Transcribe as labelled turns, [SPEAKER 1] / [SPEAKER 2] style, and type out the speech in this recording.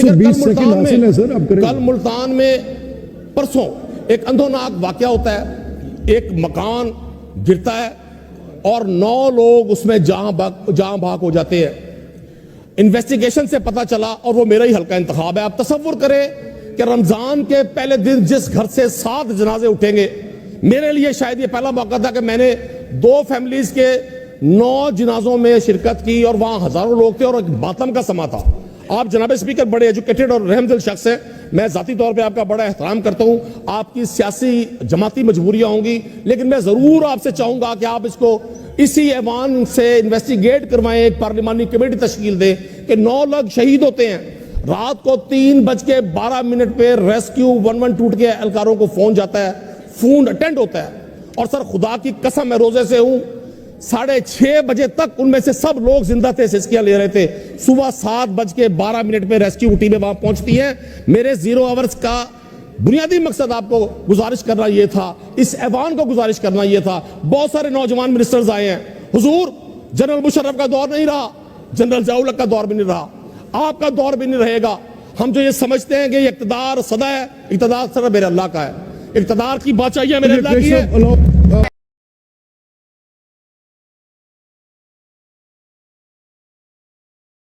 [SPEAKER 1] 120 second हासिल है sir, आप करें।
[SPEAKER 2] कल मुल्तान में परसों एक अंधोनाक वाकया होता है, एक मकान गिरता है और 9 लोग उसमें जहां भाग हो जाते हैं। इन्वेस्टिगेशन से पता चला, और वो मेरा ही हल्का इंतखाब है, आप तसव्वुर करें कि रमजान के पहले दिन जिस घर से 7 जनाजे उठेंगे, मेरे लिए शायद ये पहला मौका था कि मैंने 2 फैमिलीज के 9 जनाजों में शिरकत की और वहां हजारों लोग थे और एक मातम का समा था। आप जनाब स्पीकर बड़े एजुकेटेड और रहमदिल शख्स हैं, मैं जाती तौर पे आपका बड़ा एहतराम करता हूं। आपकी सियासी जमाती मजबूरियां होंगी, लेकिन मैं जरूर आपसे चाहूंगा कि आप इसको इसी ऐवान से इन्वेस्टिगेट करवाएं, एक पार्लिमानी कमेटी तश्कील दें कि 9 लोग शहीद होते हैं। रात को 3:12 पे रेस्क्यू 112 के एहलकारों को फोन जाता है, फोन अटेंड होता है, और सर खुदा की कसम मैं रोजे से हूं, 6:30 बजे तक उनमें से सब लोग जिंदा थे, सिस्कियां ले रहे थे। सुबह 7:12 पे रेस्क्यू टीमें वहां पहुंचती हैं। मेरे 0 आवर्स का बुनियादी मकसद आपको गुजारिश करना यह था, इस ऐवान को गुजारिश करना यह था। बहुत सारे नौजवान मिनिस्टर्स आए हैं, हुजूर जनरल मुशर्रफ का दौर नहीं रहा, जनरल ज़िया-उल-हक का दौर भी नहीं रहा, आपका दौर भी नहीं रहेगा। हम जो ये समझते हैं कि ये इक़्तिदार सदा है, इक़्तिदार सदा मेरे अल्लाह का है, इक़्तिदार की बादशाही मेरे अल्लाह की है।